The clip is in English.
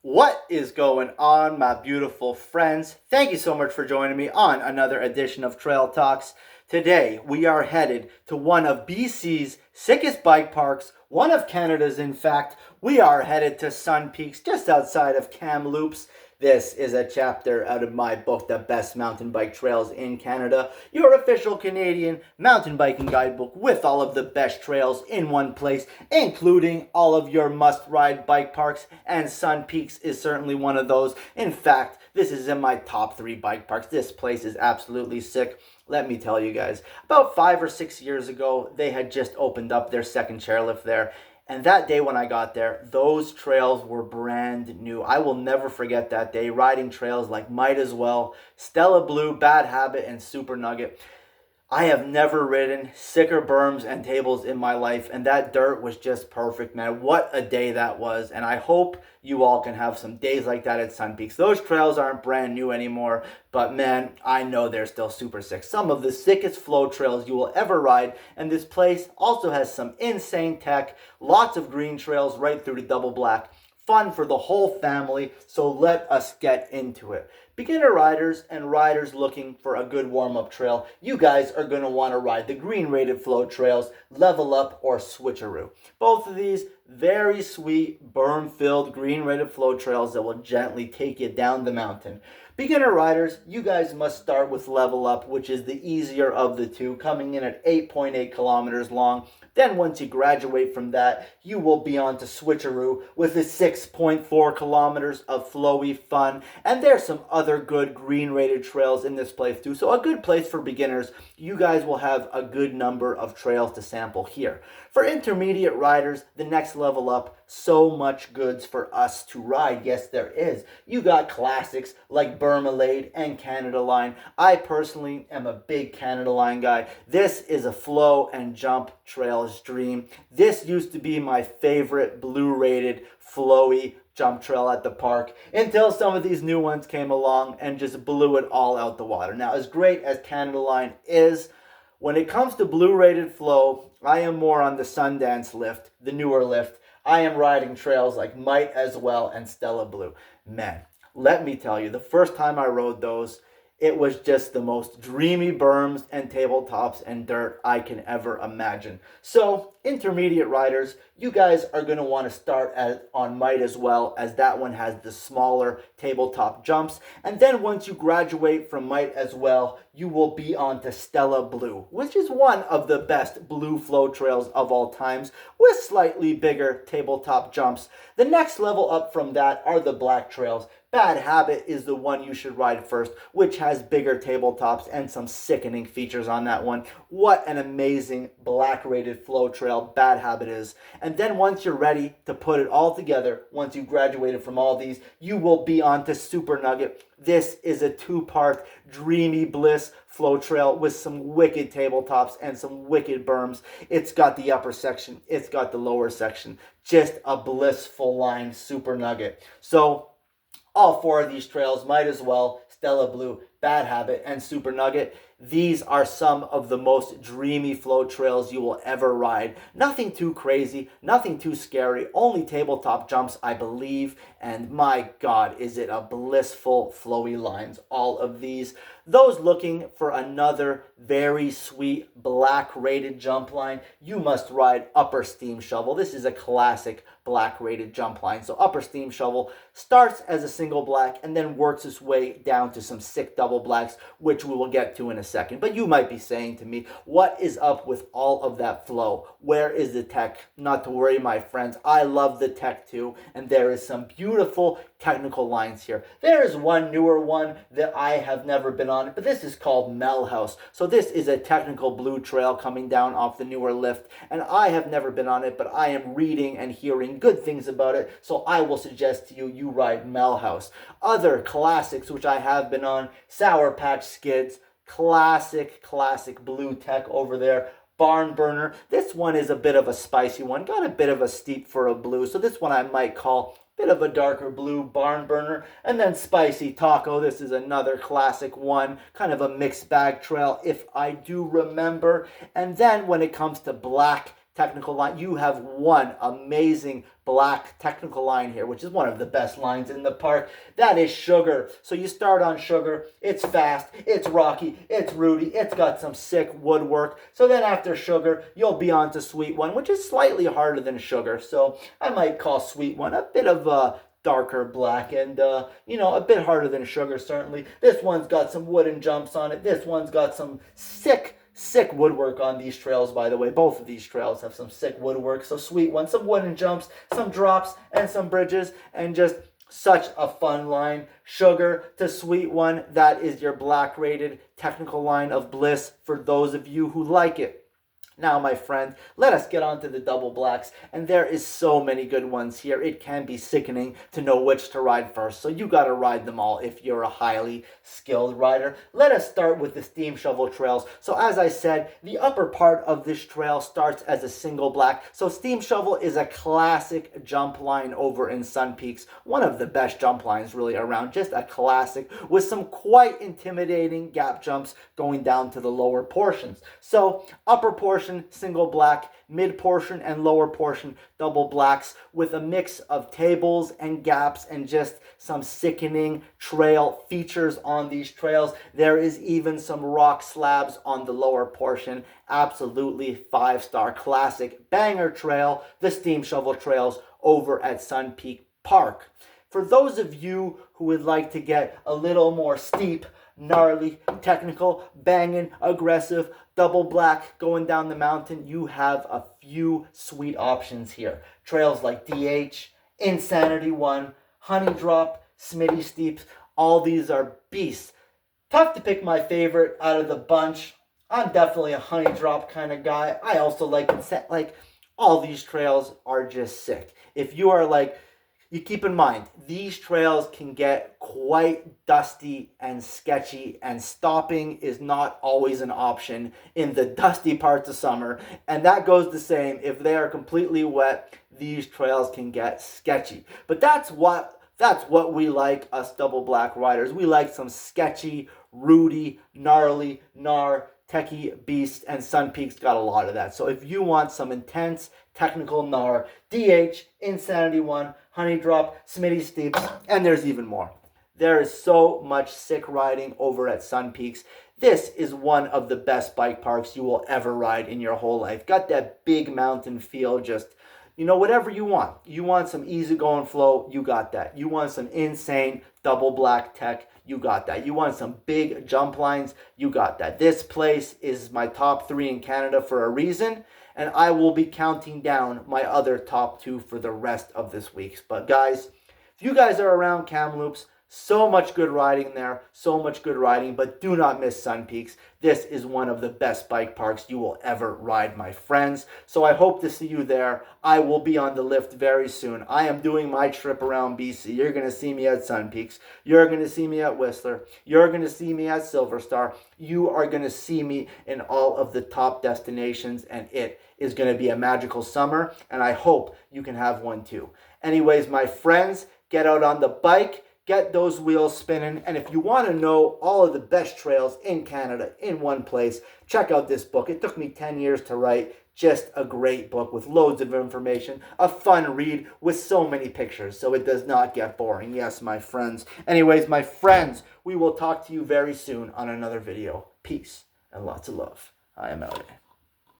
What is going on, my beautiful friends? Thank you so much for joining me on another edition of Trail Talks. Today, we are headed to one of BC's sickest bike parks, one of Canada's, in fact. We are headed to Sun Peaks, just outside of Kamloops. This is a chapter out of my book, The Best Mountain Bike Trails in Canada, your official Canadian mountain biking guidebook with all of the best trails in one place, including all of your must-ride bike parks, and Sun Peaks is certainly one of those. In fact, this is in my top 3 bike parks. This place is absolutely sick. Let me tell you guys, about 5 or 6 years ago, they had just opened up their second chairlift there. And that day when I got there, those trails were brand new. I will never forget that day, riding trails like Might As Well, Stella Blue, Bad Habit, and Super Nugget. I have never ridden sicker berms and tables in my life, and that dirt was just perfect, man. What a day that was, and I hope you all can have some days like that at Sun Peaks. Those trails aren't brand new anymore, but man, I know they're still super sick. Some of the sickest flow trails you will ever ride, and this place also has some insane tech, lots of green trails right through to Double Black. Fun for the whole family, so let us get into it. Beginner riders and riders looking for a good warm-up trail, you guys are going to want to ride the green rated flow trails, Level Up or Switcheroo. Both of these very sweet berm-filled green rated flow trails that will gently take you down the mountain. Beginner riders, you guys must start with Level Up, which is the easier of the two, coming in at 8.8 kilometers long. Then once you graduate from that, you will be on to Switcheroo with the 6.4 kilometers of flowy fun. And there's some other good green rated trails in this place too. So a good place for beginners. You guys will have a good number of trails to sample here. For intermediate riders, the next level up, so much goods for us to ride. Yes, there is. You got classics like Bermalade and Canada Line. I personally am a big Canada Line guy. This is a flow and jump trail's dream. This used to be my favorite blue rated flowy jump trail at the park until some of these new ones came along and just blew it all out the water. Now, as great as Canada Line is, when it comes to blue rated flow, I am more on the Sundance lift, the newer lift. I am riding trails like Might As Well and Stella Blue. Man, let me tell you, the first time I rode those, it was just the most dreamy berms and tabletops and dirt I can ever imagine. So, intermediate riders, you guys are going to want to start on Might As Well, as that one has the smaller tabletop jumps. And then once you graduate from Might As Well, you will be on to Stella Blue, which is one of the best blue flow trails of all times, with slightly bigger tabletop jumps. The next level up from that are the black trails. Bad Habit is the one you should ride first, which has bigger tabletops and some sickening features on that one. What an amazing black rated flow trail Bad Habit is. And then once you're ready to put it all together, once you've graduated from all these, you will be on to Super Nugget. This is a 2-part dreamy bliss flow trail with some wicked tabletops and some wicked berms. It's got the upper section, it's got the lower section. Just a blissful line Super Nugget. So all 4 of these trails, Might As Well, Stella Blue, Bad Habit, and Super Nugget, these are some of the most dreamy flow trails you will ever ride. Nothing too crazy, nothing too scary, only tabletop jumps, I believe, and my God, is it a blissful, flowy lines, all of these. Those looking for another very sweet black rated jump line, you must ride Upper Steam Shovel. This is a classic black rated jump line. So Upper Steam Shovel starts as a single black and then works its way down to some sick double blacks, which we will get to in a second. But you might be saying to me, what is up with all of that flow? Where is the tech? Not to worry, my friends. I love the tech too, and there is some beautiful technical lines here. There is one newer one that I have never been on, but this is called Mel House. So this is a technical blue trail coming down off the newer lift, and I have never been on it, but I am reading and hearing good things about it, so I will suggest to you, you ride Mel House. Other classics which I have been on, Sour Patch Skids, classic blue tech over there. Barn Burner, this one is a bit of a spicy one, got a bit of a steep for a blue, so this one I might call bit of a darker blue Barn Burner. And then Spicy Taco, this is another classic one, kind of a mixed bag trail if I do remember. And then when it comes to black technical line. You have one amazing black technical line here, which is one of the best lines in the park. That is Sugar. So you start on Sugar. It's fast, it's rocky, it's rooty, it's got some sick woodwork. So then after Sugar, you'll be on to Sweet One, which is slightly harder than Sugar. So I might call Sweet One a bit of a darker black and a bit harder than Sugar, certainly. This one's got some wooden jumps on it. This one's got some sick woodwork on these trails, by the way. Both of these trails have some sick woodwork. So Sweet One, some wooden jumps, some drops, and some bridges, and just such a fun line. Sugar to Sweet One, that is your black rated technical line of bliss for those of you who like it. Now, my friend, let us get on to the double blacks, and there is so many good ones here. It can be sickening to know which to ride first, so you got to ride them all if you're a highly skilled rider. Let us start with the Steam Shovel trails. So as I said, the upper part of this trail starts as a single black. So Steam Shovel is a classic jump line over in Sun Peaks, one of the best jump lines really around, just a classic with some quite intimidating gap jumps going down to the lower portions. So upper portion, single black, mid portion and lower portion double blacks, with a mix of tables and gaps and just some sickening trail features on these trails. There is even some rock slabs on the lower portion. Absolutely 5-star classic banger trail, the Steam Shovel trails over at Sun Peak Park. For those of you who would like to get a little more steep, gnarly, technical, banging, aggressive, double black going down the mountain, you have a few sweet options here. Trails like DH, Insanity One, Honey Drop, Smitty Steeps, all these are beasts. Tough to pick my favorite out of the bunch. I'm definitely a Honey Drop kind of guy. I also like all these trails are just sick. If you are you keep in mind, these trails can get quite dusty and sketchy, and stopping is not always an option in the dusty parts of summer. And that goes the same if they are completely wet. These trails can get sketchy. But that's what we like, us double black riders. We like some sketchy, rooty, gnarly, techie beast, and Sun Peak's got a lot of that. So if you want some intense technical gnar, DH, Insanity One, Honey Drop, Smitty Steeps, and there's even more. There is so much sick riding over at Sun Peaks. This is one of the best bike parks you will ever ride in your whole life. Got that big mountain feel, just whatever you want. You want some easygoing flow, you got that. You want some insane double black tech, you got that. You want some big jump lines, you got that. This place is my top 3 in Canada for a reason, and I will be counting down my other top 2 for the rest of this week. But guys, if you guys are around Kamloops, so much good riding there, so much good riding, but do not miss Sun Peaks. This is one of the best bike parks you will ever ride, my friends. So I hope to see you there. I will be on the lift very soon. I am doing my trip around BC. You're going to see me at Sun Peaks. You're going to see me at Whistler. You're going to see me at Silver Star. You are going to see me in all of the top destinations, and it is going to be a magical summer, and I hope you can have one too. Anyways, my friends, get out on the bike. Get those wheels spinning. And if you want to know all of the best trails in Canada in one place, check out this book. It took me 10 years to write. Just a great book with loads of information. A fun read with so many pictures, so it does not get boring. Yes, my friends. Anyways, my friends, we will talk to you very soon on another video. Peace and lots of love. I am out.